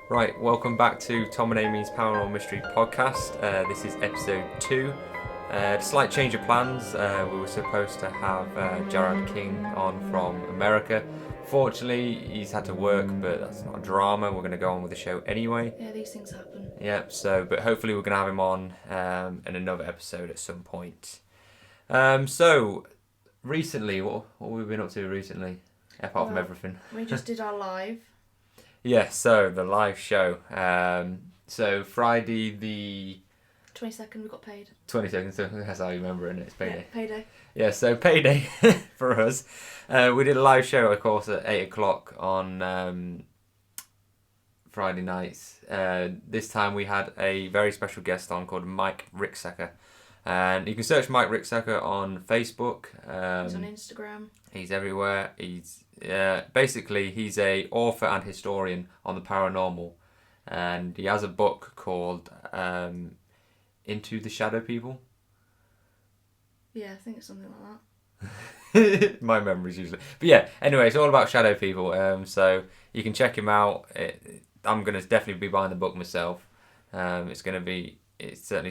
Right, welcome back to Tom and Amy's Paranormal Mystery Podcast. This is episode 2. Slight change of plans. We were supposed to have Jared King on from America. Fortunately, he's had to work, but that's not a drama. We're going to go on with the show anyway. Yeah, these things happen. Yep, but hopefully we're going to have him on in another episode at some point. Recently, what have we been up to recently? Apart from everything. We just did our live. Yeah, so the live show. So Friday the 22nd, we got paid. 22nd, so that's how you remember it, it's payday. Yeah, payday. Yeah, so payday for us. We did a live show, of course, at 8 o'clock on Friday nights. This time we had a very special guest on called Mike Ricksecker. And you can search Mike Ricksecker on Facebook. He's on Instagram. He's everywhere. Basically, he's a author and historian on the paranormal, and he has a book called Into the Shadow People. Yeah, I think it's something like that. My memory's usually, but yeah. Anyway, it's all about shadow people. So you can check him out. I'm gonna definitely be buying the book myself. It's certainly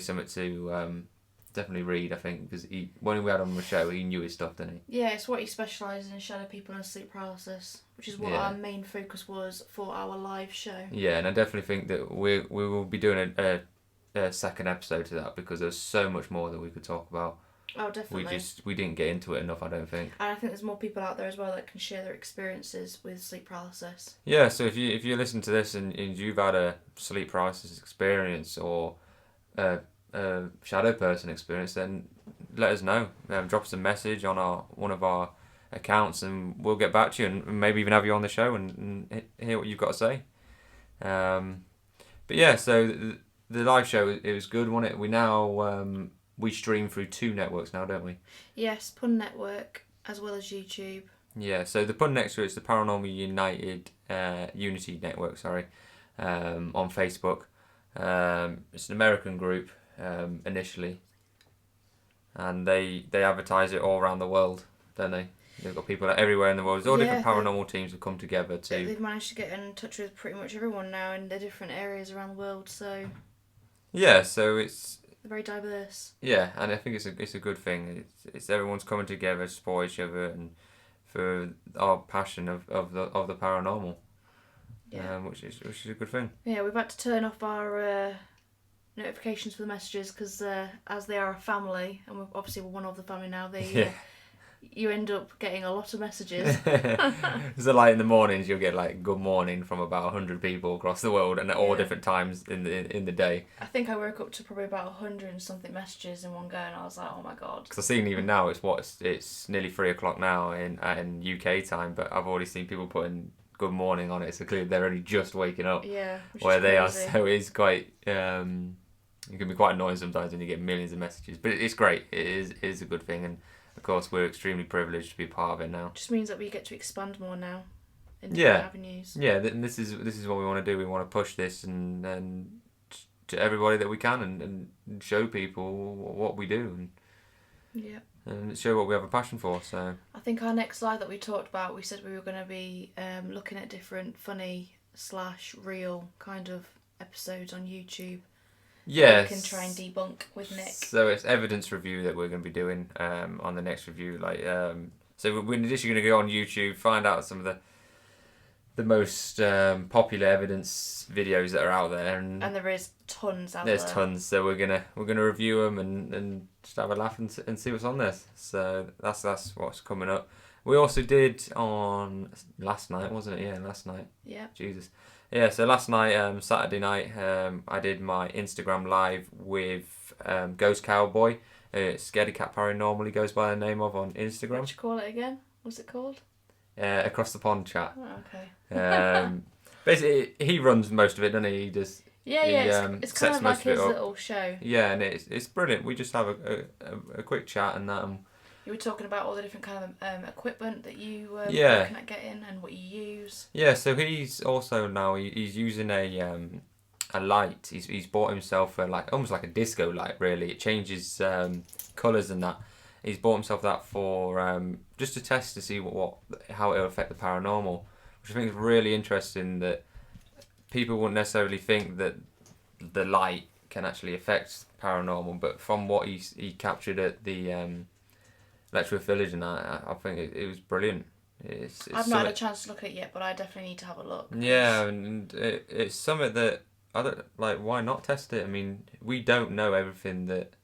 something to definitely read, I think, because when we had him on the show, he knew his stuff, didn't he? Yeah, it's what he specialises in, shadow people and sleep paralysis, which is what our main focus was for our live show. Yeah, and I definitely think that we will be doing a second episode to that, because there's so much more that we could talk about. Oh, definitely. We didn't get into it enough, I don't think. And I think there's more people out there as well that can share their experiences with sleep paralysis. Yeah, so if you listen to this and you've had a sleep paralysis experience or a shadow person experience, then let us know. Drop us a message on one of our accounts, and we'll get back to you, and maybe even have you on the show and hear what you've got to say. But yeah, so the live show, it was good, wasn't it? We now we stream through 2 networks now, don't we? Yes, Pun Network as well as YouTube. Yeah, so the Pun next to it's the Paranormal United Unity Network, on Facebook. It's an American group initially, and they advertise it all around the world, don't they? They've got people everywhere in the world. There's all different paranormal teams have come together to... They've managed to get in touch with pretty much everyone now in the different areas around the world, so... Yeah, so it's... They're very diverse. Yeah, and I think it's a good thing. It's everyone's coming together to support each other and for our passion of the paranormal. Yeah. Which is a good thing. Yeah, we've had to turn off our notifications for the messages because as they are a family, and we're one of the family now, you end up getting a lot of messages. So like in the mornings you'll get like good morning from about 100 people across the world, and at all different times in the day. I think I woke up to probably about 100 and something messages in one go, and I was like, oh my god. Because I've seen even now it's nearly 3 o'clock now in UK time, but I've already seen people putting good morning on it, so clearly they're only just waking up. Yeah, where they are. So it is quite it can be quite annoying sometimes when you get millions of messages, but it's great. It is a good thing, and of course we're extremely privileged to be part of it now. Just means that we get to expand more now in different avenues. Yeah, this is what we want to do. We want to push this and to everybody that we can, and show people what we do, and show what we have a passion for. So I think our next live that we talked about, we said we were going to be looking at different funny / real kind of episodes on YouTube. Yes. We can try and debunk with Nick. So it's evidence review that we're going to be doing on the next review. So we're initially going to go on YouTube, find out some of the most popular evidence videos that are out there, and there is tons out there. There's tons. So we're gonna review them and just have a laugh and see what's on this. So that's what's coming up. We also did on last night, wasn't it? Yeah, last night. Yeah. Jesus. Yeah, so last night, Saturday night, I did my Instagram live with Ghost Cowboy. Scaredy Cat Paranormal, he goes by the name of on Instagram. What you call it again? What's it called? Across the Pond Chat. Oh, okay. Basically, he runs most of it, doesn't he? He just... it's kind of like his little show. Yeah, and it's brilliant. We just have a quick chat and that. You were talking about all the different kind of equipment that you were looking at getting and what you use. Yeah, so he's also now he's using a light. He's bought himself almost like a disco light. Really, it changes colours and that. He's bought himself that for just to test to see how it will affect the paranormal, which I think is really interesting. That people wouldn't necessarily think that the light can actually affect paranormal, but from what he captured at the Letchworth Village, and I think it was brilliant. It's I've not had a chance to look at it yet, but I definitely need to have a look. Yeah, and it's something that I don't like. Why not test it? I mean, we don't know everything that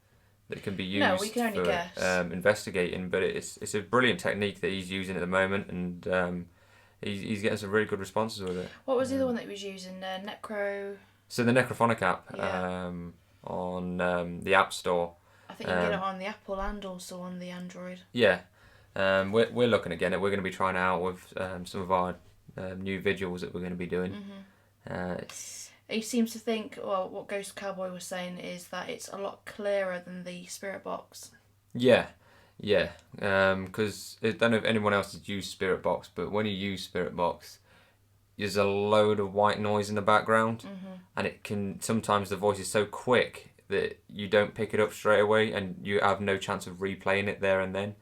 can be used. No, we can only for guess. Investigating, but it's a brilliant technique that he's using at the moment, and he's getting some really good responses with it. What was the other one that he was using? Necro. So the Necrophonic app Yeah. on the App Store. I think you can get it on the Apple and also on the Android. Yeah, we're looking at getting it. We're going to be trying it out with some of our new visuals that we're going to be doing. He seems to think, well, what Ghost Cowboy was saying is that it's a lot clearer than the Spirit Box. Yeah, because I don't know if anyone else has used Spirit Box, but when you use Spirit Box, there's a load of white noise in the background, and it can sometimes the voice is so quick that you don't pick it up straight away, and you have no chance of replaying it there and then.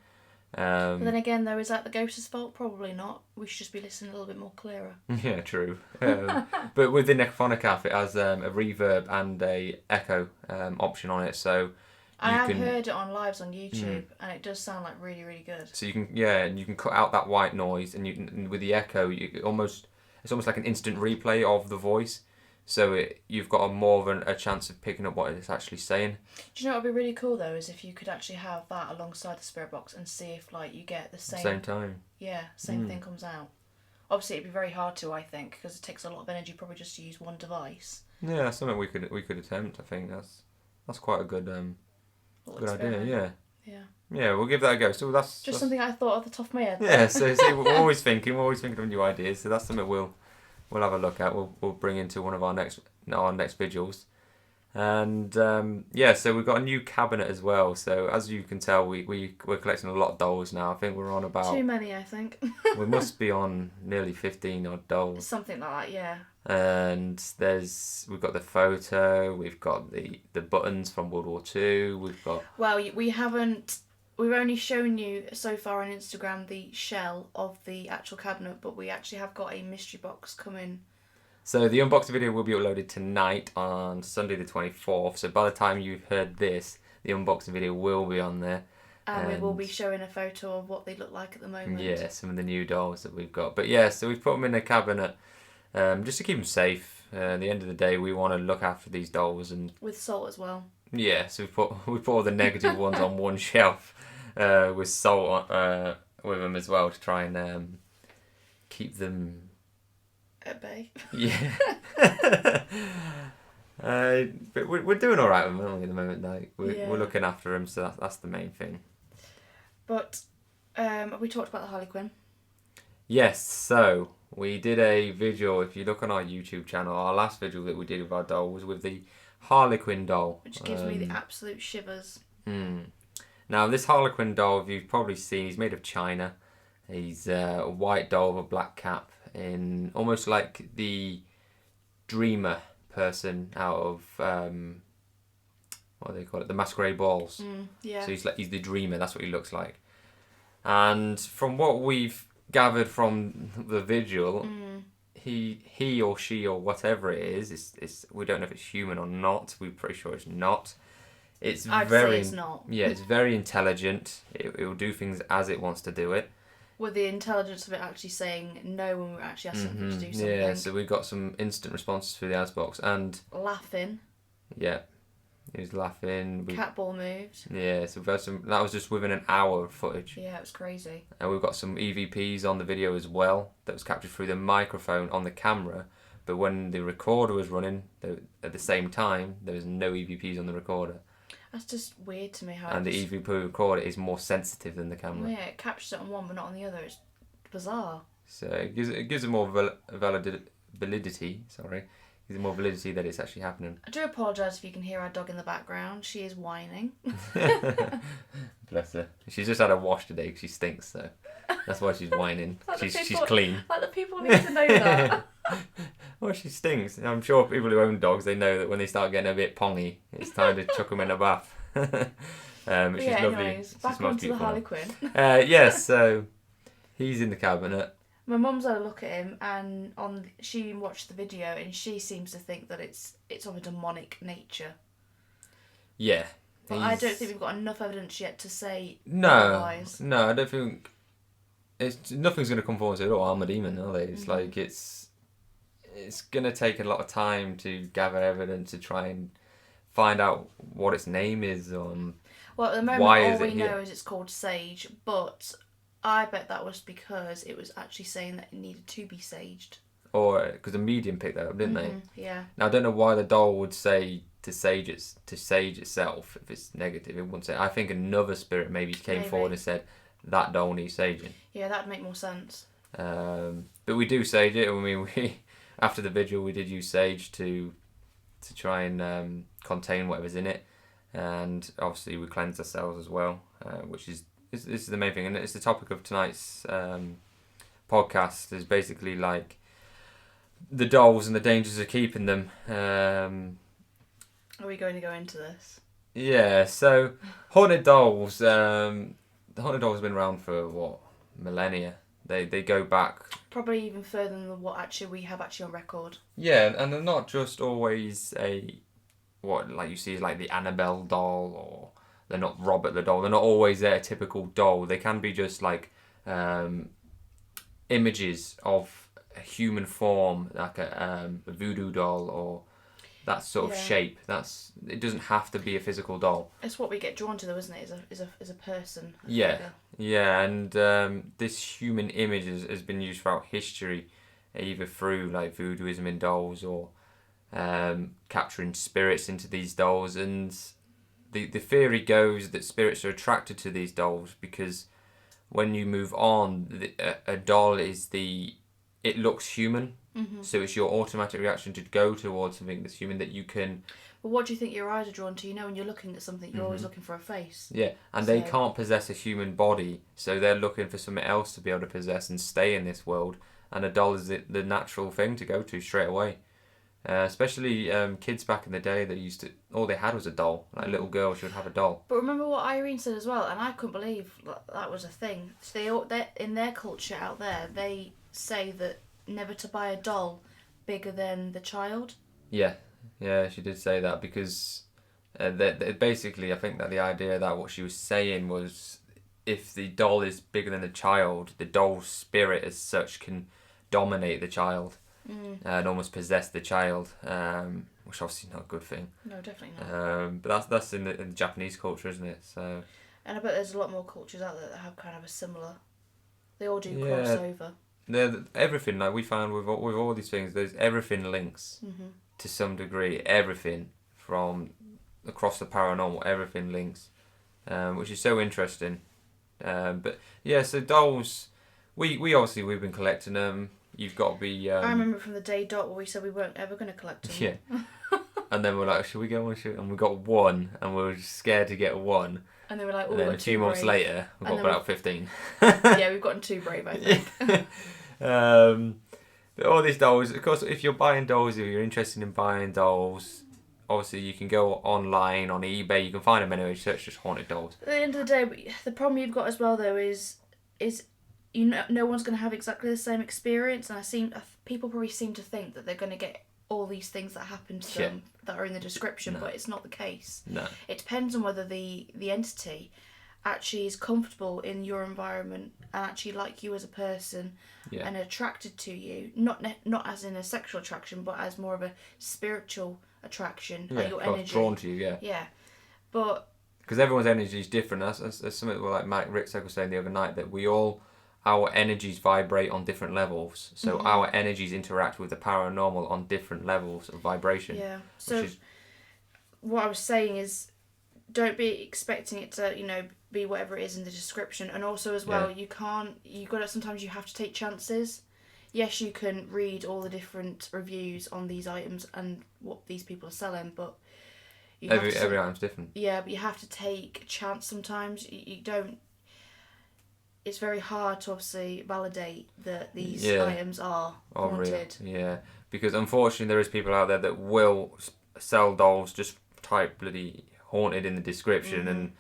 But then again, though, is that the ghost's fault? Probably not. We should just be listening a little bit more clearer. Yeah, true. But with the Necrophonic app, it has a reverb and a echo option on it, so I have heard it on lives on YouTube, and it does sound like really, really good. So you can and you can cut out that white noise, and with the echo, it's almost like an instant replay of the voice. So you've got more of a chance of picking up what it's actually saying. Do you know what would be really cool though is if you could actually have that alongside the Spirit Box and see if like you get the same time. Yeah, same thing comes out. Obviously, it'd be very hard to, I think, because it takes a lot of energy probably just to use one device. Yeah, that's something we could attempt. I think that's quite a good good idea. Yeah. Yeah, we'll give that a go. So that's something I thought off the top of my head. Yeah, so see, we're always thinking of new ideas. So that's something we'll have a look at. We'll bring into one of our next visuals. And so we've got a new cabinet as well. So as you can tell, we're collecting a lot of dolls now. I think we're on about too many. I think we must be on nearly 15 odd dolls. Something like that, yeah. And we've got the photo. We've got the buttons from World War II. We've got We've only shown you so far on Instagram the shell of the actual cabinet, but we actually have got a mystery box coming. So the unboxing video will be uploaded tonight on Sunday the 24th. So by the time you've heard this, the unboxing video will be on there. And we will be showing a photo of what they look like at the moment. Yeah, some of the new dolls that we've got. But yeah, so we've put them in the cabinet just to keep them safe. At the end of the day, we want to look after these dolls and with salt as well. Yeah, so we put all the negative ones on one shelf with salt with them as well to try and keep them at bay. Yeah. But we're doing all right with them, aren't we, at the moment? Like we're looking after them, so that's the main thing. But have we talked about the Harley Quinn? Yes. So we did a video. If you look on our YouTube channel, our last video that we did with our doll was with the Harley Quinn doll, which gives me the absolute shivers. Now this Harley Quinn doll, you've probably seen, he's made of china. He's a white doll with a black cap, in almost like the Dreamer person out of what do they call it? The Masquerade Balls. Yeah. So he's the Dreamer. That's what he looks like. And from what we've gathered from the visual, he or she or whatever it is, we don't know if it's human or not. We're pretty sure it's not. I'd say it's not. Yeah, it's very intelligent. It will do things as it wants to do it. With the intelligence of it actually saying no when we're actually asking it to do something. Yeah, so we got some instant responses through the ads box and laughing. Yeah, he was laughing. Cat ball moved. Yeah, so we've had some. That was just within an hour of footage. Yeah, it was crazy. And we've got some EVPs on the video as well that was captured through the microphone on the camera. But when the recorder was running at the same time, there was no EVPs on the recorder. That's just weird to me. How and the EVP recorder is more sensitive than the camera. Yeah, it captures it on one but not on the other. It's bizarre. So it gives it more validity. Sorry, gives it more validity that it's actually happening. I do apologise if you can hear our dog in the background. She is whining. Bless her. She's just had a wash today because she stinks. So that's why she's whining. she's clean. Like the people need to know that. Well, she stinks. I'm sure people who own dogs, they know that when they start getting a bit pongy, it's time to chuck them in a bath. But she's lovely. Anyways, back onto the Harley Quinn. Yes, so he's in the cabinet. My mum's had a look at him, and she watched the video, and she seems to think that it's of a demonic nature. Yeah. But I don't think we've got enough evidence yet to say otherwise. No, I don't think nothing's going to come forward and say, "Oh, I'm a demon," are they? It's like it's going to take a lot of time to gather evidence to try and find out what its name is. Well, at the moment, all we know is it's called Sage, but I bet that was because it was actually saying that it needed to be saged. Or because the medium picked that up, didn't they? Yeah. Now I don't know why the doll would say to sage itself if it's negative. It wouldn't say. I think another spirit maybe came forward and said that doll needs saging. Yeah, that'd make more sense. But we do sage it. I mean, we after the vigil we did use sage to try and contain whatever's in it, and obviously we cleanse ourselves as well, which is this is the main thing, and it's the topic of tonight's podcast. Is basically like the dolls and the dangers of keeping them. Are we going to go into this? Yeah, so haunted dolls. The haunted dolls have been around for what, millennia. They go back probably even further than what we have on record. Yeah, and they're not just always like you see like the Annabelle doll, or they're not Robert the doll. They're not always their typical doll. They can be just like images of a human form, like a voodoo doll or that sort of shape. It doesn't have to be a physical doll. It's what we get drawn to, though, isn't it? Is a person. Yeah, and this human image has been used throughout history, either through like voodooism in dolls or capturing spirits into these dolls. And the theory goes that spirits are attracted to these dolls because when you move on, a doll it looks human. Mm-hmm. So it's your automatic reaction to go towards something that's human that you can... But what do you think your eyes are drawn to? You know, when you're looking at something, you're always looking for a face. Yeah, and they can't possess a human body, so they're looking for something else to be able to possess and stay in this world. And a doll is the natural thing to go to straight away. Especially kids back in the day, all they had was a doll. Like little girls should have a doll. But remember what Irene said as well, and I couldn't believe that was a thing. So they in their culture out there, they say that never to buy a doll bigger than the child. Yeah, she did say that because basically I think that the idea that what she was saying was if the doll is bigger than the child, the doll's spirit as such can dominate the child and almost possess the child, which obviously not a good thing. No, definitely not. But that's in the Japanese culture, isn't it? So. And I bet there's a lot more cultures out there that have kind of a similar. They all do cross over. Everything, like we found with all these things, there's everything links to some degree. Everything from across the paranormal, everything links, which is so interesting. But yeah, so dolls, we obviously we've been collecting them. You've got to be. I remember from the day dot where we said we weren't ever going to collect them. Yeah. And then we're like, should we get one? And we got one, and we were scared to get one. And they were like, oh, and then a few months later, we got about 15. Yeah, we've gotten too brave, I think. But all these dolls, of course, if you're buying dolls, if you're interested in buying dolls, obviously you can go online on eBay, you can find them anyway, search just haunted dolls. At the end of the day, the problem you've got as well though is no one's going to have exactly the same experience, and people probably seem to think that they're going to get all these things that happen to them that are in the description, but it's not the case. No. It depends on whether the entity actually is comfortable in your environment and actually like you as a person and attracted to you, not as in a sexual attraction, but as more of a spiritual attraction, like your energy. Drawn to you, But because everyone's energy is different. That's something like Mike Ritzek was saying the other night, that our energies vibrate on different levels, so our energies interact with the paranormal on different levels of vibration. Yeah. So what I was saying is, don't be expecting it to, be whatever it is in the description. And also as well, sometimes you have to take chances. Yes, you can read all the different reviews on these items and what these people are selling, but every item's different. Yeah, but you have to take a chance sometimes. You don't. It's very hard to obviously validate that these items are haunted. Real. Yeah, because unfortunately there is people out there that will sell dolls, just type bloody haunted in the description, and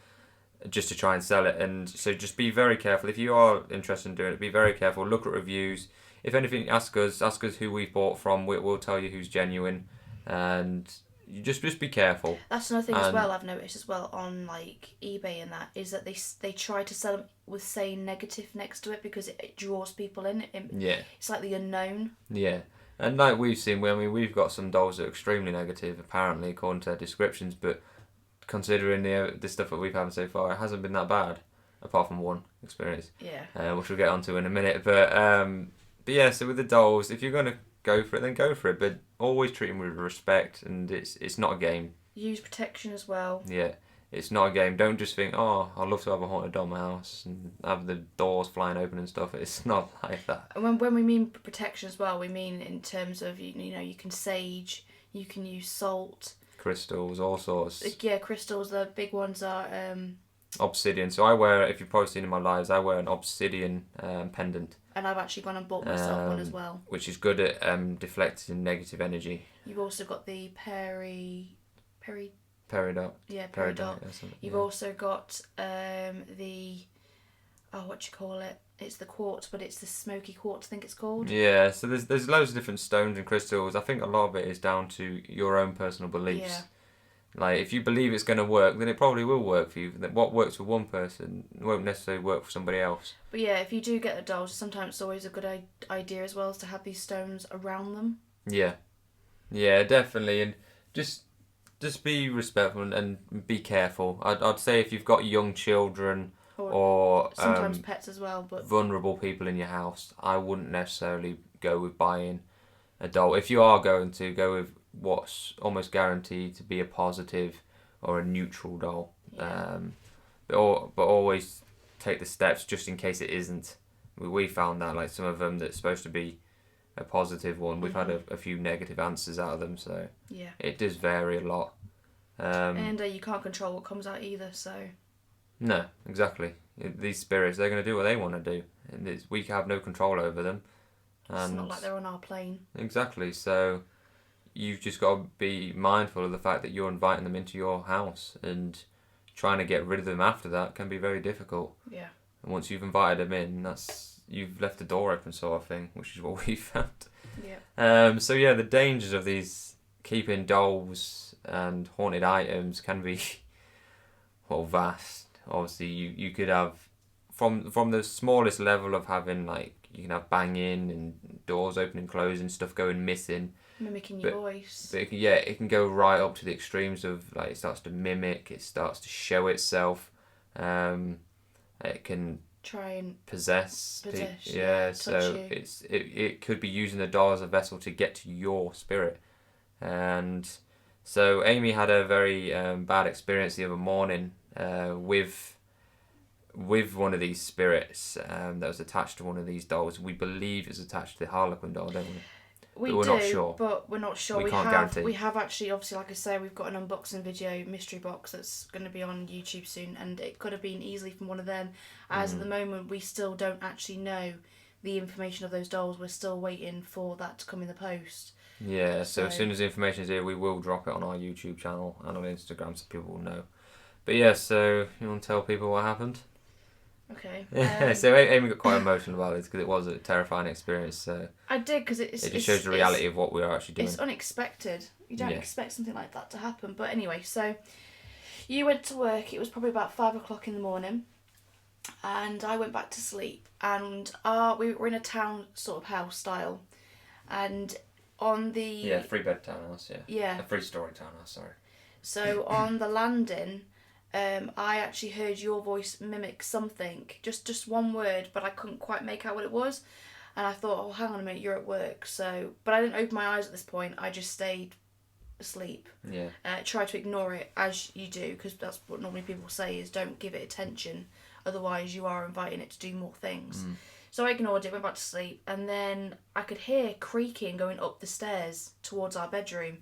just to try and sell it. And so just be very careful. If you are interested in doing it, be very careful. Look at reviews. If anything, ask us who we bought from. We'll tell you who's genuine, and you just be careful. That's another thing as well. I've noticed as well on like eBay and that is that they try to sell them with saying negative next to it because it draws people in. It's like the unknown. Yeah. And like we've seen, we've got some dolls that are extremely negative, apparently, according to their descriptions, but considering the stuff that we've had so far, it hasn't been that bad, apart from one experience. Yeah. Which we'll get onto in a minute. But yeah, so with the dolls, if you're going to go for it, then go for it. But always treat them with respect, and it's not a game. Use protection as well. Yeah. It's not a game. Don't just think, oh, I'd love to have a haunted doll in my house and have the doors flying open and stuff. It's not like that. And when we mean protection as well, we mean in terms of, you can sage, you can use salt. Crystals, all sorts. Yeah, crystals, the big ones are... obsidian. So I wear, if you've probably seen in my lives, I wear an obsidian pendant. And I've actually gone and bought myself one as well. Which is good at deflecting negative energy. You've also got the Peridot. Yeah, peridot. You've also got what do you call it? It's the quartz, but it's the smoky quartz, I think it's called. Yeah, so there's loads of different stones and crystals. I think a lot of it is down to your own personal beliefs. Yeah. Like, if you believe it's going to work, then it probably will work for you. What works for one person won't necessarily work for somebody else. But yeah, if you do get the dolls, sometimes it's always a good idea as well as to have these stones around them. Yeah. Yeah, definitely. And just be respectful and be careful. I'd say if you've got young children or sometimes pets as well, but vulnerable people in your house, I wouldn't necessarily go with buying a doll. If you are going to, go with what's almost guaranteed to be a positive or a neutral doll. Yeah. But always take the steps just in case it isn't. We found that, like, some of them that's supposed to be a positive one, we've had a few negative answers out of them, so yeah, it does vary a lot. And you can't control what comes out either, so... No, exactly. These spirits, they're going to do what they want to do. And we have no control over them. And it's not like they're on our plane. Exactly, so you've just got to be mindful of the fact that you're inviting them into your house, and trying to get rid of them after that can be very difficult. Yeah. And once you've invited them in, you've left the door open, sort of thing, which is what we found. Yeah. So yeah, the dangers of these keeping dolls and haunted items can be vast. Obviously, you could have from the smallest level of having, like, you can have banging and doors opening, closing, stuff going missing, mimicking your voice. But it can go right up to the extremes of, like, it starts to mimic, it starts to show itself. It can try and possess yeah, so you. It could be using the doll as a vessel to get to your spirit. And so Amy had a very bad experience the other morning with one of these spirits that was attached to one of these dolls. We believe it's attached to the Harlequin doll, don't we? But we're not sure. But we're not sure. We can't guarantee. We have actually, obviously, like I say, we've got an unboxing video mystery box that's going to be on YouTube soon, and it could have been easily from one of them. As at the moment, we still don't actually know the information of those dolls. We're still waiting for that to come in the post. Yeah, so as soon as the information is here, we will drop it on our YouTube channel and on Instagram so people will know. But yeah, so you want to tell people what happened? Okay. So Amy got quite emotional about this because it was a terrifying experience. So I did, because it just shows the reality of what we are actually doing. It's unexpected. You don't expect something like that to happen. But anyway, so you went to work. It was probably about 5 o'clock in the morning, and I went back to sleep. And we were in a town sort of house style, and on the 3-bed townhouse. A 3-story townhouse. Sorry. So on the landing. I actually heard your voice mimic something, just one word, but I couldn't quite make out what it was, and I thought, oh, hang on a minute, you're at work, but I didn't open my eyes at this point. I just stayed asleep. Yeah. Try to ignore it, as you do, because that's what normally people say is don't give it attention, otherwise you are inviting it to do more things. So I ignored it, went back to sleep, and then I could hear creaking going up the stairs towards our bedroom.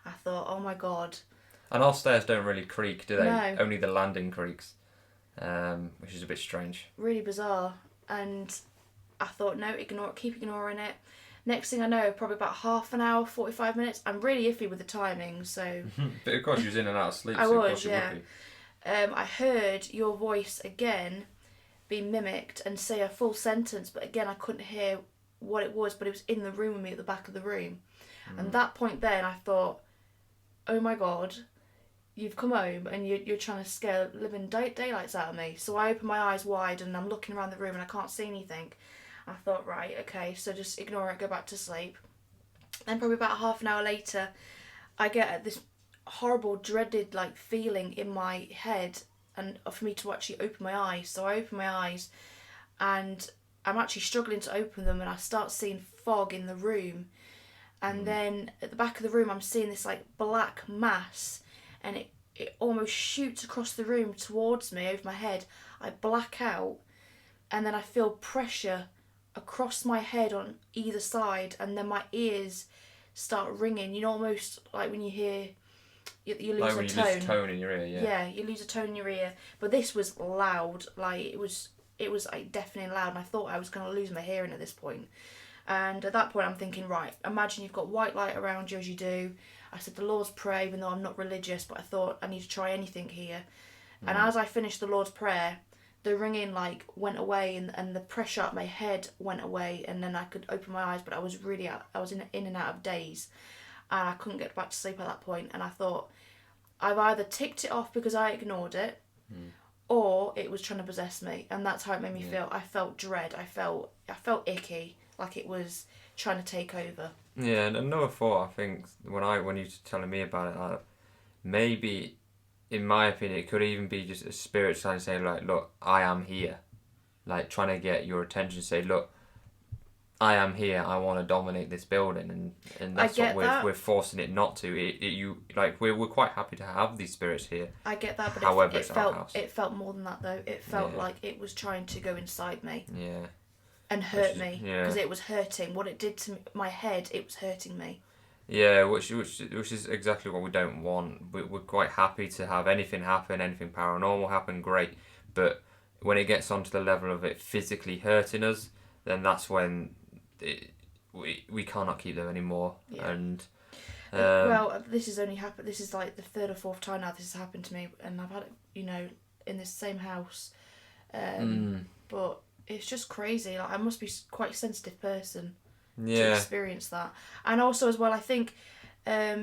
I thought, oh my god. And our stairs don't really creak, do they? No. Only the landing creaks, which is a bit strange. Really bizarre. And I thought, no, keep ignoring it. Next thing I know, probably about half an hour, 45 minutes. I'm really iffy with the timing, so... But of course you was in and out of sleep, I so was, of course you would be. I heard your voice again be mimicked and say a full sentence, but again I couldn't hear what it was, but it was in the room with me at the back of the room. And that point then I thought, oh my god, you've come home and you're trying to scare living daylights out of me. So I open my eyes wide and I'm looking around the room and I can't see anything. I thought, right, okay, so just ignore it, go back to sleep. Then probably about half an hour later, I get this horrible, dreaded like feeling in my head, and for me to actually open my eyes. So I open my eyes, and I'm actually struggling to open them, and I start seeing fog in the room, and then at the back of the room, I'm seeing this like black mass, and it almost shoots across the room towards me over my head. I black out, and then I feel pressure across my head on either side, and then my ears start ringing. You know, almost like when you hear you lose like a when tone. you lose a tone in your ear, Yeah, you lose a tone in your ear. But this was loud. Like it was like deafening loud, and I thought I was going to lose my hearing at this point. And at that point, I'm thinking, right, imagine you've got white light around you as you do. I said the Lord's Prayer, even though I'm not religious, but I thought I need to try anything here. And as I finished the Lord's Prayer, the ringing like went away, and the pressure up my head went away, and then I could open my eyes. But I was in and out of daze, and I couldn't get back to sleep at that point. And I thought, I've either ticked it off because I ignored it, or it was trying to possess me, and that's how it made me feel. I felt dread. I felt icky, like it was trying to take over. Yeah, and another thought, I think, when you were telling me about it, like, maybe, in my opinion, it could even be just a spirit trying to say, like, look, I am here. Like, trying to get your attention, say, look, I am here, I want to dominate this building, and that's what we're forcing it not to. We're quite happy to have these spirits here. I get that, but however, it felt more than that, though. It felt like it was trying to go inside me. Yeah. And hurt me, because it was hurting. What it did to my head, it was hurting me. Yeah, which is exactly what we don't want. We're quite happy to have anything happen, anything paranormal happen, great. But when it gets onto the level of it physically hurting us, then that's when we cannot keep them anymore. Yeah. And well, this has only happened. This is like the third or fourth time now this has happened to me, and I've had it, in this same house. But it's just crazy. Like I must be quite a sensitive person to experience that. And also as well, I think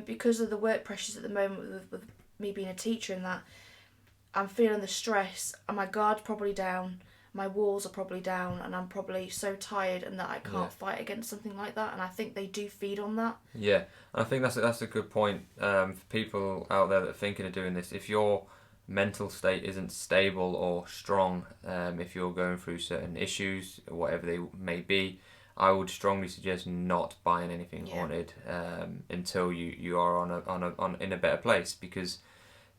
because of the work pressures at the moment with me being a teacher and that, I'm feeling the stress, and my guard's probably down, my walls are probably down, and I'm probably so tired and that I can't fight against something like that. And I think they do feed on that. Yeah, I think that's a good point for people out there that are thinking of doing this. If your mental state isn't stable or strong, if you're going through certain issues, whatever they may be, I would strongly suggest not buying anything haunted until you are in a better place, because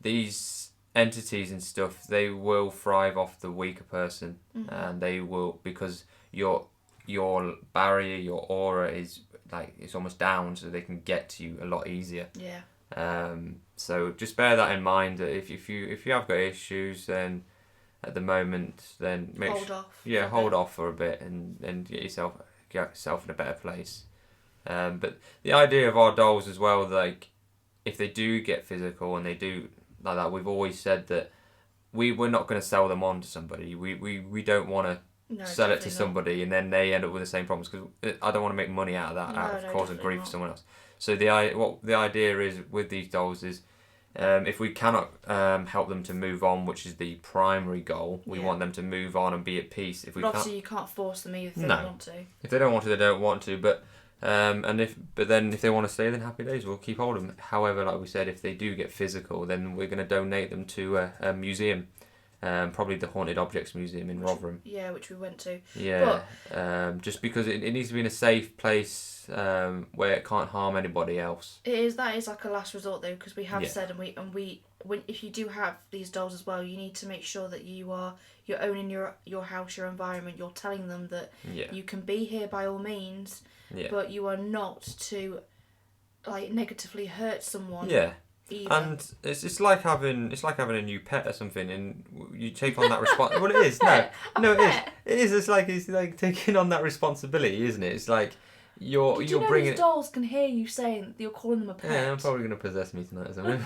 these entities and stuff, they will thrive off the weaker person, and they will, because your barrier, your aura is like, it's almost down, so they can get to you a lot easier. So just bear that in mind, that if you have got issues, then at the moment, then hold off for a bit and get yourself in a better place. But the idea of our dolls as well, like if they do get physical and they do like that, we've always said that we're not going to sell them on to somebody. We don't want to sell it to somebody and then they end up with the same problems, because I don't want to make money out of that, out of causing grief for someone else. So what the idea is with these dolls is, if we cannot help them to move on, which is the primary goal, we want them to move on and be at peace. But obviously you can't force them either if they don't want to. If they don't want to, they don't want to. But then if they want to stay, then happy days. We'll keep hold of them. However, like we said, if they do get physical, then we're going to donate them to a museum. Probably the Haunted Objects Museum in Rotherham. Yeah, which we went to. Yeah, just because it needs to be in a safe place where it can't harm anybody else. That is like a last resort though, because we have said if you do have these dolls as well, you need to make sure that you're owning your house, your environment. You're telling them that you can be here by all means, but you are not to like negatively hurt someone. Yeah. Either. And it's like having a new pet or something, and you take on that responsibility. Well, it is. No, it is. It is. It's like taking on that responsibility, isn't it? It's like you're Did you know bringing these dolls can hear you saying that you're calling them a pet? Yeah, I'm probably gonna possess me tonight or something.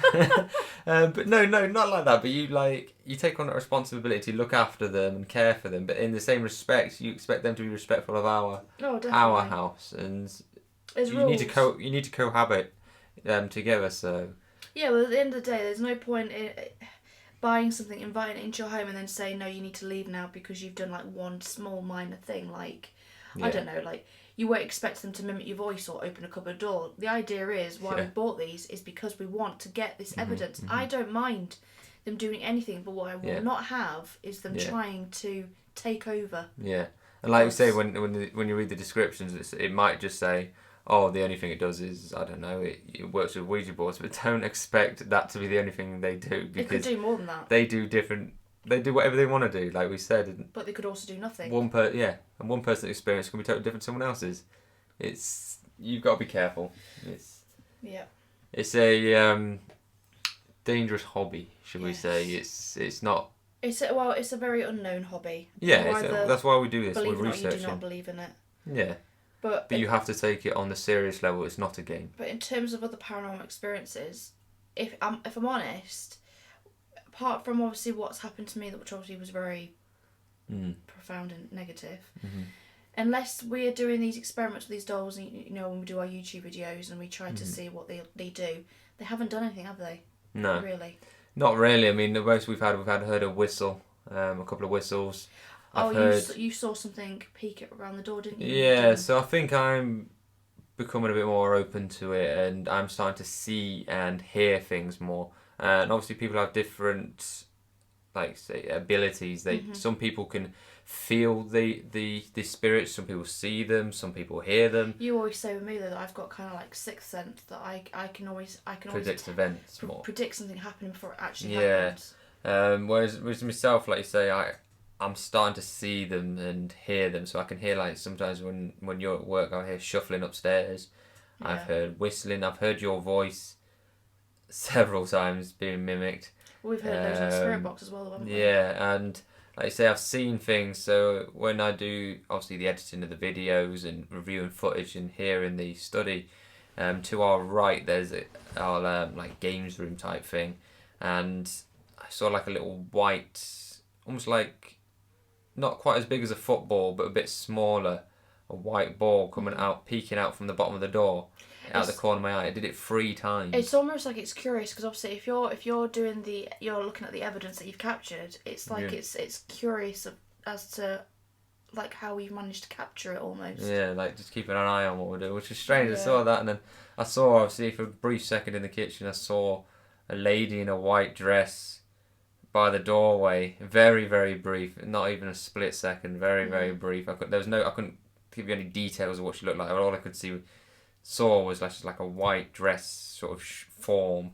But no, not like that. But you take on that responsibility, look after them and care for them. But in the same respect, you expect them to be respectful of our house, and There's you rules. you need to cohabit together. So yeah, well, at the end of the day, there's no point in buying something, inviting it into your home, and then saying no, you need to leave now because you've done like one small minor thing, like I don't know, like. You won't expect them to mimic your voice or open a cupboard door. The idea is why we bought these is because we want to get this evidence. Mm-hmm. I don't mind them doing anything, but what I will not have is them trying to take over. Yeah, and like you say, when you read the descriptions, it might just say, "Oh, the only thing it does is I don't know, it works with Ouija boards," but don't expect that to be the only thing they do because it could do more than that. They do different. They do whatever they want to do, like we said. But they could also do nothing. And one person's experience can be totally different to someone else's. You've got to be careful. It's a dangerous hobby, should we say? It's not. It's a very unknown hobby. Yeah, that's why we do this. Believe we're it or not, researching. you do not believe in it. Yeah. But you have to take it on the serious level. It's not a game. But in terms of other paranormal experiences, if I'm honest. Apart from obviously what's happened to me, which obviously was very profound and negative, unless we're doing these experiments with these dolls, and when we do our YouTube videos and we try to see what they do, they haven't done anything, have they? No, really. Not really. I mean, the most we've heard a whistle, a couple of whistles. You saw something peek around the door, didn't you? Yeah, so I think I'm becoming a bit more open to it, and I'm starting to see and hear things more. And obviously people have different, like say, abilities. Some people can feel the spirits, some people see them, some people hear them. You always say with me though that I've got kind of like sixth sense that I can always predict events more. Predict something happening before it actually happens. Whereas myself, like you say, I'm starting to see them and hear them, so I can hear like sometimes when you're at work, I'll hear shuffling upstairs. Yeah. I've heard whistling. I've heard your voice several times being mimicked. We've heard those in the spirit box as well, haven't we? Yeah, and like I say, I've seen things. So when I do obviously the editing of the videos and reviewing footage and here in the study, to our right there's our like games room type thing, and I saw like a little white, almost like not quite as big as a football, but a bit smaller, a white ball coming out, peeking out from the bottom of the door. Out the corner of my eye. I did it 3 times. It's almost like it's curious because obviously if you're you're looking at the evidence that you've captured, it's like it's curious as to like how we've managed to capture it almost. Yeah, like just keeping an eye on what we're doing, which is strange. Yeah. I saw that, and then I saw obviously for a brief second in the kitchen, I saw a lady in a white dress by the doorway. Very, very brief, not even a split second. Very, very brief. I couldn't give you any details of what she looked like. All I could saw was just like a white dress sort of form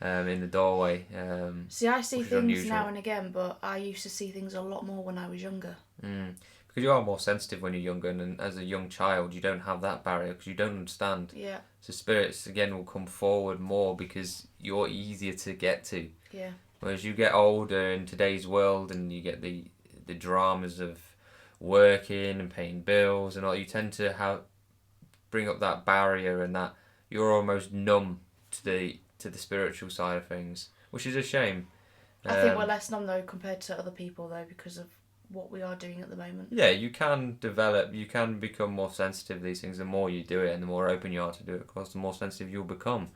in the doorway. See, I see things unusual. Now and again, but I used to see things a lot more when I was younger. Because you are more sensitive when you're younger, and as a young child you don't have that barrier because you don't understand. Yeah. So spirits again will come forward more because you're easier to get to. Yeah. Whereas you get older in today's world and you get the dramas of working and paying bills and all, you tend to bring up that barrier, and that you're almost numb to the spiritual side of things, which is a shame. I think we're less numb though compared to other people though because of what we are doing at the moment. Yeah, you can become more sensitive to these things. The more you do it and the more open you are to do it, of course, the more sensitive you'll become.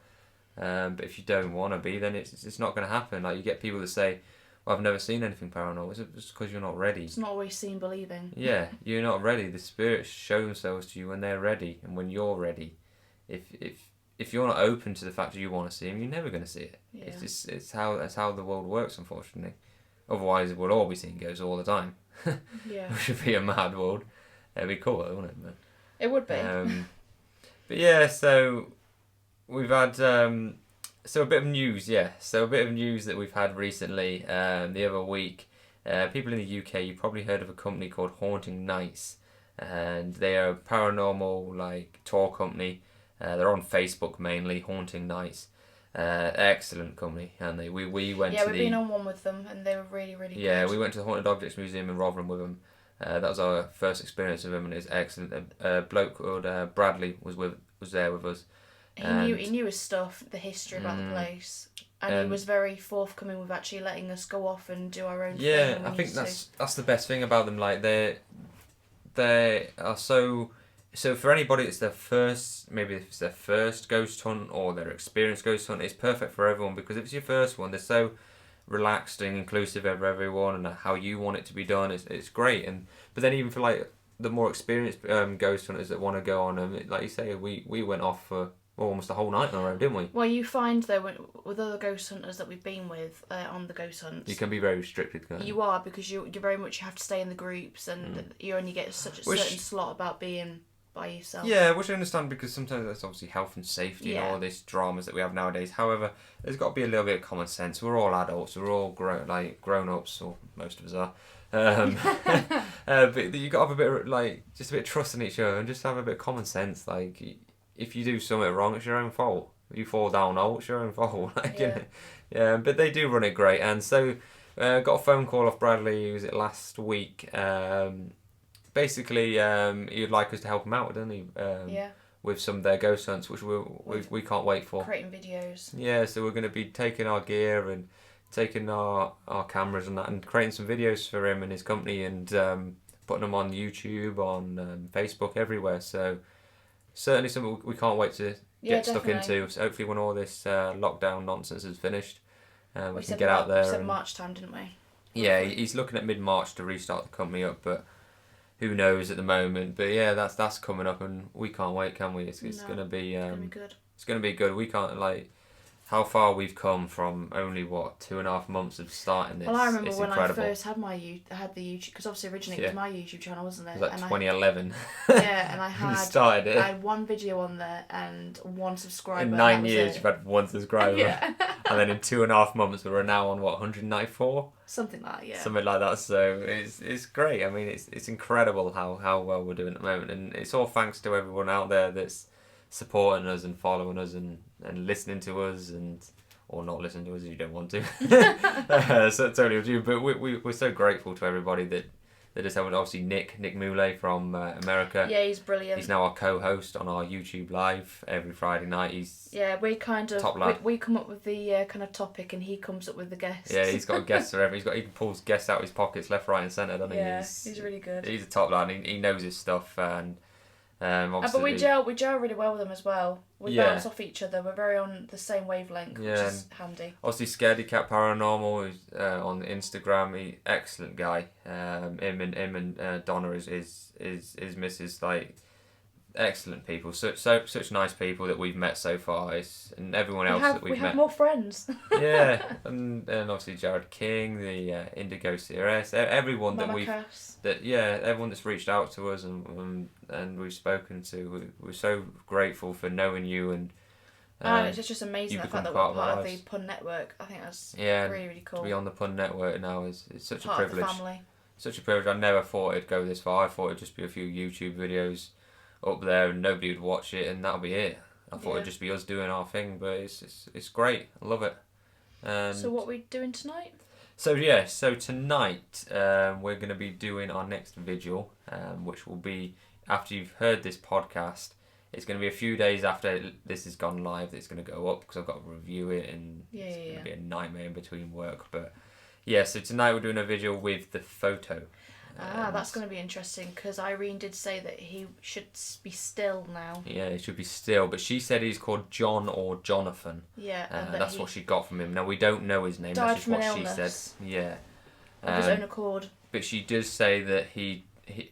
But if you don't want to be, then it's not going to happen. Like you get people that say, well, I've never seen anything paranormal. It's because you're not ready. It's not always seen believing. Yeah, you're not ready. The spirits show themselves to you when they're ready and when you're ready. If you're not open to the fact that you want to see them, you're never going to see it. Yeah. That's how the world works, unfortunately. Otherwise, we'll all be seeing ghosts all the time. Yeah. Which would be a mad world. It'd be cool, though, wouldn't it? But, it would be. But yeah, so we've had a bit of news, yeah. So a bit of news that we've had recently. The other week, people in the UK, you probably heard of a company called Haunting Nights, and they are a paranormal tour company. They're on Facebook mainly, Haunting Nights. Excellent company, and we went to we've been on one with them, and they were really, really good. Yeah, we went to the Haunted Objects Museum in Rotherham with them, That was our first experience of him, and it's excellent. A bloke called Bradley was there with us. He knew his stuff, the history about the place, and he was very forthcoming with actually letting us go off and do our own thing. Yeah, I think that's the best thing about them. Like they are so for anybody it's their first, maybe if it's their first ghost hunt or their experienced ghost hunt, it's perfect for everyone, because if it's your first one, they're so relaxed and inclusive of everyone and how you want it to be done. It's great. But then even for like the more experienced ghost hunters that want to go on, and like you say, we went off for almost a whole night on our own, didn't we? Well, you find though with other ghost hunters that we've been with on the ghost hunts, you can be very restricted, can't you? You are, because you very much have to stay in the groups, and you only get such a certain slot about being by yourself. Yeah, which I understand, because sometimes that's obviously health and safety and all these dramas that we have nowadays. However, there's got to be a little bit of common sense. We're all adults. We're all grown ups, or most of us are. But you got to have a bit of, just a bit of trust in each other, and just have a bit of common sense. Like, if you do something wrong, it's your own fault. If you fall down, it's your own fault. Yeah. But they do run it great, and so got a phone call off Bradley. Was it last week? Basically, he'd like us to help him out, doesn't he? With some of their ghost hunts, which we can't wait for. Creating videos. Yeah, so we're going to be taking our gear and taking our cameras and that, and creating some videos for him and his company, and putting them on YouTube, on Facebook, everywhere. So certainly something we can't wait to get stuck into. So hopefully when all this lockdown nonsense is finished, we can get out there. We said March time, didn't we? Yeah, he's looking at mid-March to restart the company up, but who knows at the moment. But yeah, that's coming up, and we can't wait, can we? It's going to be good. It's going to be good. We can't, how far we've come from only 2.5 months of starting this. Well, I remember when incredible. I first had had the YouTube, because obviously originally it was my YouTube channel, wasn't it? It was 2011. And I had started it. I had one video on there and one subscriber. In 9 years, you've had one subscriber. Yeah. And then in 2.5 months, we're now on 194. Something like that, yeah. Something like that. So it's great. I mean, it's incredible how well we're doing at the moment, and it's all thanks to everyone out there that's supporting us and following us and listening to us, or not listening to us if you don't want to. So totally up to you. But we're so grateful to everybody that is helping. Obviously Nick Moulet from America. Yeah, he's brilliant. He's now our co-host on our YouTube live every Friday night. We kind of top lad. We come up with the kind of topic, and he comes up with the guests. Yeah, he's got guests for every. He pulls guests out of his pockets left, right, and centre, doesn't he? Yeah, he's really good. He's a top lad. He knows his stuff, and but we gel really well with them as well. We bounce off each other. We're very on the same wavelength, which is handy. Obviously, Scaredy Cat Paranormal is on Instagram. Excellent guy. Him and Donna is Mrs. Excellent people. Such nice people that we've met so far. And everyone else that we've met. We have more friends. Yeah, and obviously Jared King, the Indigo CRS, everyone that everyone that's reached out to us and we've spoken to. We're so grateful for knowing you, and it's just amazing the fact that we're part of the Pun Network. I think that's really, really cool. To be on the Pun Network now is such part a privilege. Of the family. Such a privilege. I never thought it'd go this far. I thought it'd just be a few YouTube videos up there and nobody would watch it, and that'll be it. I thought it'd just be us doing our thing, but it's great. I love it. So what are we doing tonight? So tonight we're going to be doing our next vigil, which will be after you've heard this podcast. It's going to be a few days after this has gone live that it's going to go up, because I've got to review it, and it's going to be a nightmare in between work. But yeah, so tonight we're doing a vigil with the photo. That's going to be interesting, because Irene did say that he should be still now. Yeah, he should be still, but she said he's called John or Jonathan. Yeah, and that's what she got from him. Now, we don't know his name, that's just what she said. Yeah. Of his own accord. But she does say that he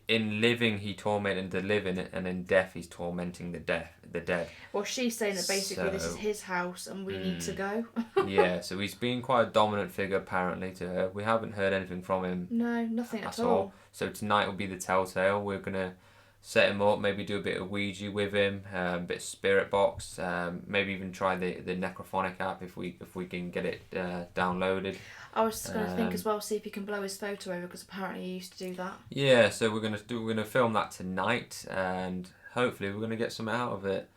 in living he tormented the living, and in death he's tormenting the dead. Well, she's saying that basically this is his house and we need to go. Yeah, so he's been quite a dominant figure apparently to her. We haven't heard anything from him. No, nothing at all. So tonight will be the telltale. We're going to set him up, maybe do a bit of Ouija with him, a bit of spirit box, maybe even try the Necrophonic app if we can get it downloaded. I was going to think as well, see if you can blow his photo over, because apparently he used to do that. Yeah, so we're gonna film that tonight, and hopefully we're gonna get something out of it.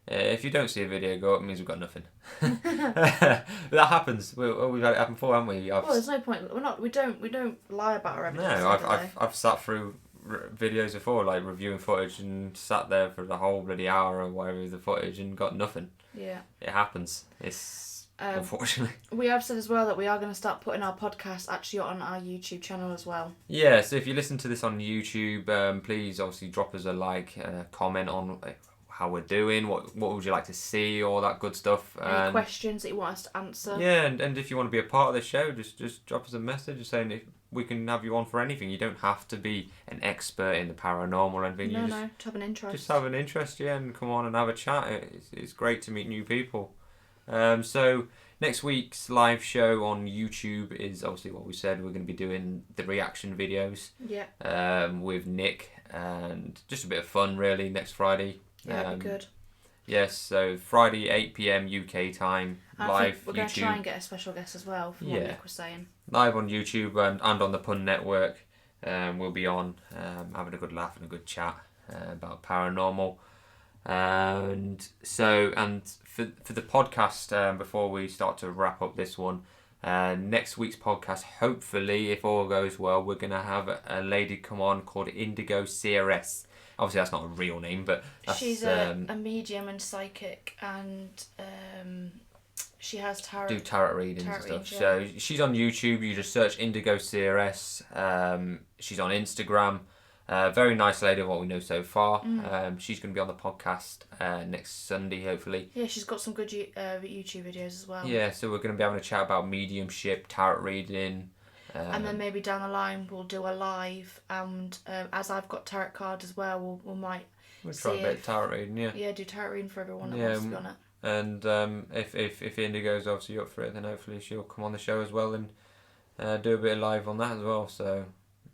If you don't see a video go up, it means we've got nothing. That happens. We've had it happen before, haven't we? Well, there's no point. We don't lie about our evidence. No, I've sat through videos before, like reviewing footage and sat there for the whole bloody hour or whatever of the footage and got nothing. Yeah. It happens. It's unfortunately. We have said as well that we are going to start putting our podcast actually on our YouTube channel as well. Yeah, so if you listen to this on YouTube, please obviously drop us a like, comment on how we're doing, what would you like to see, all that good stuff. Any questions that you want us to answer. Yeah, and if you want to be a part of the show, just drop us a message saying if we can have you on for anything. You don't have to be an expert in the paranormal or anything. No, to have an interest. Just have an interest, yeah, and come on and have a chat. It's great to meet new people. So next week's live show on YouTube is obviously what we said. We're going to be doing the reaction videos. Yeah. With Nick, and just a bit of fun really next Friday. Yeah, that'd be good. Yes, so Friday 8 PM UK time, live we're YouTube. going to try and get a special guest as well, from what Nick was saying. Live on YouTube and on the Pun Network. We'll be on having a good laugh and a good chat about paranormal. And for the podcast, before we start to wrap up this one, next week's podcast, hopefully, if all goes well, we're going to have a lady come on called Indigo CRS. Obviously, that's not a real name, but she's a medium and psychic, and she has tarot. Do tarot readings and stuff. Yeah. So she's on YouTube. You just search Indigo CRS. She's on Instagram. Very nice lady, what we know so far. She's going to be on the podcast next Sunday, hopefully. Yeah, she's got some good YouTube videos as well. Yeah, so we're going to be having a chat about mediumship, tarot reading. And then maybe down the line we'll do a live, and as I've got tarot cards as well, we'll try a bit of tarot reading, yeah. Yeah, do tarot reading for everyone that wants to be on it. And if Indigo's obviously up for it, then hopefully she'll come on the show as well and do a bit of live on that as well. So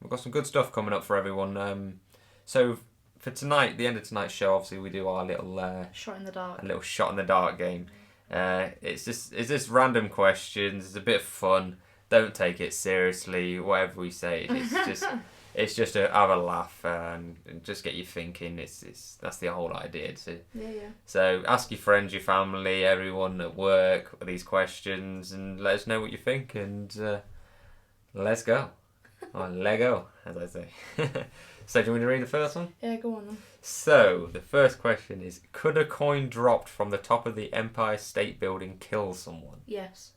we've got some good stuff coming up for everyone. So for tonight, the end of tonight's show, obviously we do our little shot in the dark. A little shot in the dark game. It's just random questions. It's a bit of fun. Don't take it seriously. Whatever we say, it's just to have a laugh and just get you thinking. That's the whole idea. So ask your friends, your family, everyone at work these questions, and let us know what you think. And let's go, or Lego, as I say. So do you want me to read the first one? Yeah, go on then. So the first question is: could a coin dropped from the top of the Empire State Building kill someone? Yes.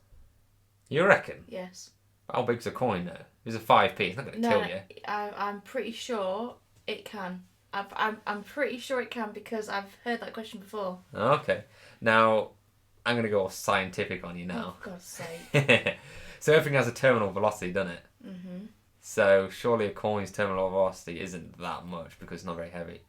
You reckon? Yes. How big's a coin though? It's a 5p. It's not going to kill you. I'm pretty sure it can. I'm pretty sure it can because I've heard that question before. Okay. Now, I'm going to go all scientific on you now. Oh, for God's sake. So everything has a terminal velocity, doesn't it? Mm-hmm. So surely a coin's terminal velocity isn't that much because it's not very heavy.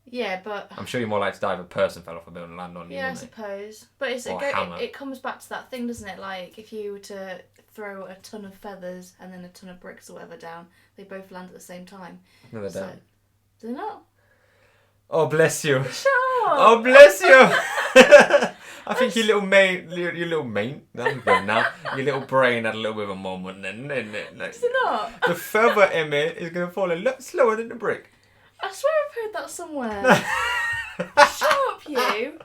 Yeah, but I'm sure you're more likely to die if a person fell off a building and land on you. Yeah, I suppose. But it comes back to that thing, doesn't it? Like if you were to throw a ton of feathers and then a ton of bricks or whatever down, they both land at the same time. No, they don't. Do they not? Oh, bless you. Shut up. Oh, bless you. I think your little mate, I'm going now. Your little brain had a little bit of a moment, and then Does it not? The feather in it is going to fall a lot slower than the brick. I swear I've heard that somewhere. Shut up, you.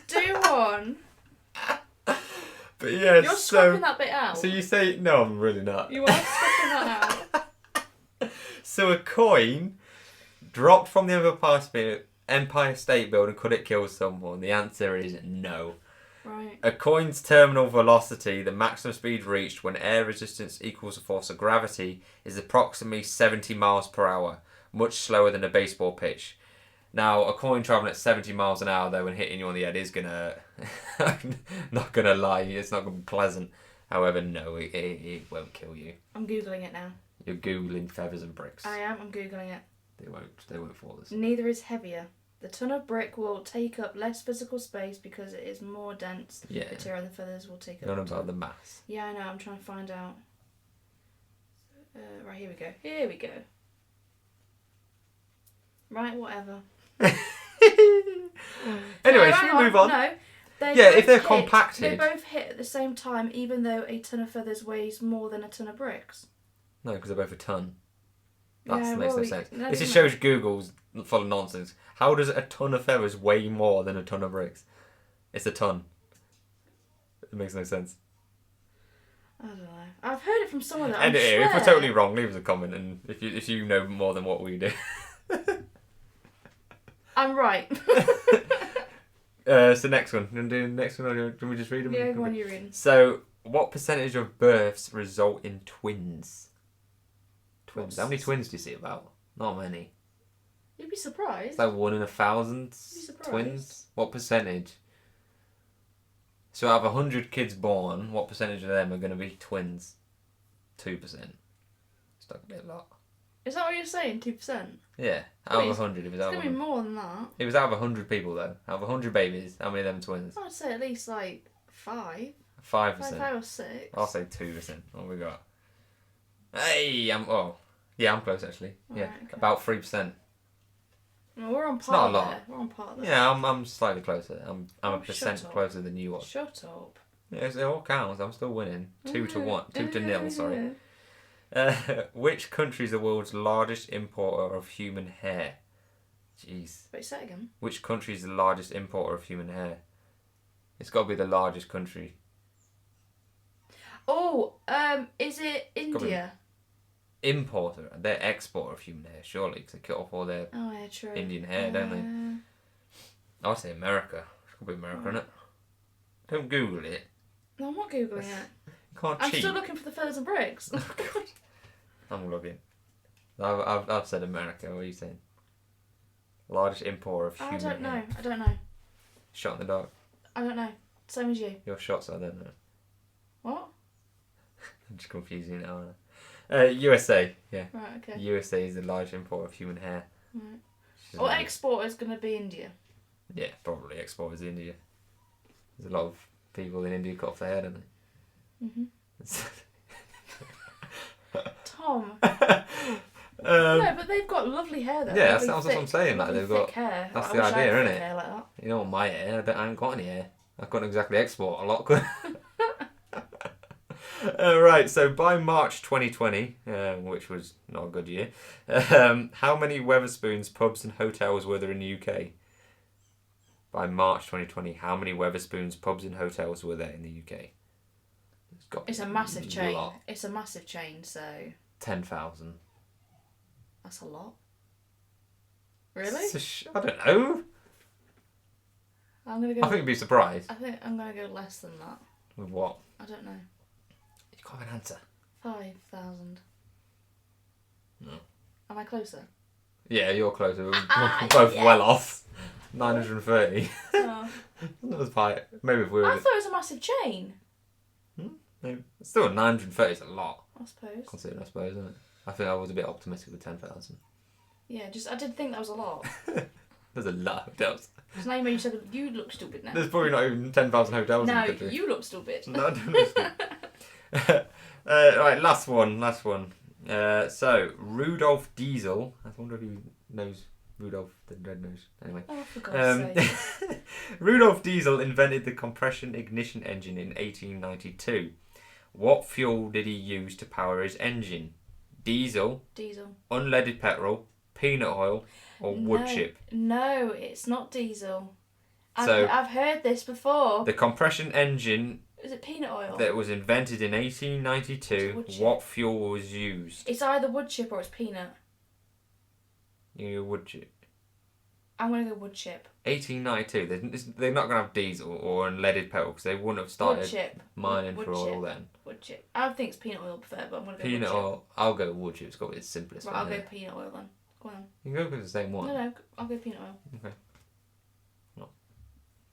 Do one. But yeah, you're scrapping that bit out. So you say no, I'm really not. You are scrapping that out. So a coin dropped from the Empire State Building, could it kill someone? The answer is no. Right. A coin's terminal velocity, the maximum speed reached when air resistance equals the force of gravity, is approximately 70 miles per hour, much slower than a baseball pitch. Now, a coin travelling at 70 miles an hour, though, and hitting you on the head is gonna... not gonna lie, it's not gonna be pleasant. However, no, it won't kill you. I'm Googling it now. You're Googling feathers and bricks. I am, I'm Googling it. They won't fall this. Neither is heavier. The ton of brick will take up less physical space because it is more dense. Yeah. Material and the feathers will take up... None about the mass. Yeah, I know, I'm trying to find out. Right, here we go. Right, whatever. Anyway, should we move on? No. If they're compacted. They both hit at the same time, even though a ton of feathers weighs more than a ton of bricks. No, because they're both a ton. That makes no sense. This just shows Google's full of nonsense. How does a ton of feathers weigh more than a ton of bricks? It's a ton. It makes no sense. I don't know. I've heard it from someone that And I'm sure. if we're totally wrong, leave us a comment, and if you know more than what we do. I'm right. So next one. And do the next one, or can we just read them? Yeah, go on, you're in. So, what percentage of births result in twins? Twins. How many twins do you see about? Not many. You'd be surprised. It's like 1 in 1,000 twins. What percentage? So out of 100 kids born, what percentage of them are going to be twins? 2%. It's not going to be a lot. Is that what you're saying? 2%? Yeah, out of 100. It's going to be more than that. It was out of 100 people though. Out of 100 babies, how many of them are twins? I'd say at least like 5. 5%. 5 or 6. I'll say 2%. What have we got? Hey, I'm close actually. Yeah, Right, okay. about 3%. Well, we're on par. It's not a lot. there. We're on par there. Yeah, I'm slightly closer. I'm a percent shut up. closer than you are. Shut up. Yeah, it all counts. I'm still winning. 2-1. 2-0. Sorry. Which country is the world's largest importer of human hair? Jeez. Wait, say it again. Which country is the largest importer of human hair? It's got to be the largest country. Oh, is it India? Importer. They're exporter of human hair, surely, because they cut off all their Oh, yeah, true. Indian hair, don't they? I'll say America. It's got to be America, innit? Don't Google it. No, I'm not Googling it. You can't I'm cheat. still looking for the feathers and bricks. Oh, God. I'm looking. I've said America. What are you saying? Largest importer of human hair. I don't know. Shot in the dark. I don't know. Same as you. Your shots, I don't know. What? I'm just confusing now. Aren't I? USA. Yeah. Right, okay. USA is the largest importer of human hair. Right. Well, export is going to be India. Yeah, probably export is India. There's a lot of people in India cut off their hair, don't they? Tom. No, but they've got lovely hair though. Yeah, that's what I'm saying. Like they've got. Hair. That's I the wish I idea, had isn't thick it? Hair like that. You know, my hair. I haven't got any hair. I couldn't exactly export a lot. Right, so by March 2020, which was not a good year, how many Weatherspoons pubs and hotels were there in the UK? By March 2020, how many Weatherspoons pubs and hotels were there in the UK? It's a massive chain. It's a massive chain, so... 10,000. That's a lot. Really? I don't know. I'm gonna go. I think you'd be surprised. I think I'm gonna go less than that. With what? I don't know. You can't have an answer. 5,000. No. Am I closer? Yeah, you're closer. We're both well off. 930. Oh. That was quite. Maybe if we were. I thought it was a massive chain. Maybe. Still, 930 is a lot. I suppose. Considering, I suppose, isn't it? I think I was a bit optimistic with 10,000. Yeah, I did think that was a lot. There's a lot of hotels. Because now you said you look stupid now. There's probably not even 10,000 hotels in the No, country. you look stupid. No, I don't look stupid. Right, last one. So, Rudolph Diesel. I wonder if he knows Rudolph the Red-Nosed. Anyway. Oh, for God's sake. Rudolph Diesel invented the compression ignition engine in 1892. What fuel did he use to power his engine? Diesel, unleaded petrol, peanut oil, or wood chip? No, it's not diesel. I've heard this before. The compression engine... Is it peanut oil? That was invented in 1892. What fuel was used? It's either wood chip or it's peanut. You know, wood chip. I'm going to go wood chip. 1892. They're not going to have diesel or unleaded petrol because they wouldn't have started mining for oil then. Wood chip. I think it's peanut oil prefer, but I'm going to go peanut wood oil. I'll go wood chip. It's got to be the simplest one. one. I'll go peanut oil then. Go on. You can go with the same one. No, I'll go peanut oil. Okay. Well,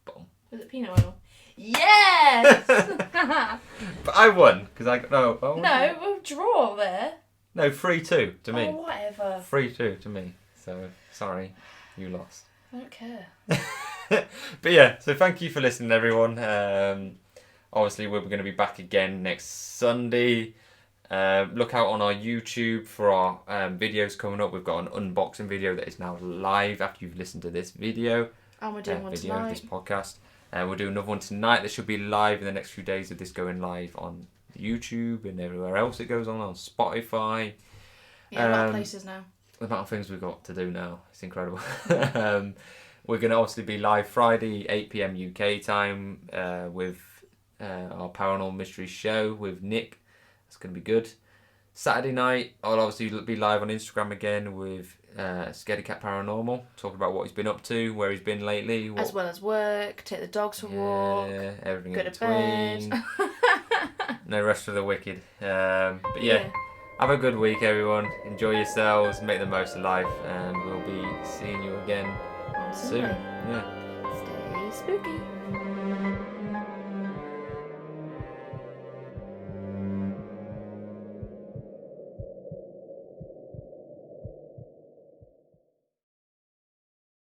bottom. Was it peanut oil? Yes! But I won because I no. No, we'll draw there. No, 3-2 to me. Oh, whatever. 3-2 to me. So sorry, you lost. I don't care. But yeah, so thank you for listening, everyone. Obviously, we're going to be back again next Sunday. Look out on our YouTube for our videos coming up. We've got an unboxing video that is now live after you've listened to this video. And we're doing one video tonight. Of this podcast. We'll do another one tonight that should be live in the next few days of this going live on YouTube and everywhere else it goes on Spotify. Yeah, a lot of places now. The amount of things we've got to do now, it's incredible. We're going to obviously be live Friday, 8 PM UK time with our Paranormal Mystery show with Nick. That's going to be good. Saturday night, I'll obviously be live on Instagram again with Scaredy Cat Paranormal, talking about what he's been up to, where he's been lately. As well as work, take the dogs for a walk. Everything go in to between. bed. No rest for the wicked. But yeah, have a good week, everyone. Enjoy yourselves, make the most of life, and we'll be seeing you again On soon. Sunday. Yeah. Stay spooky.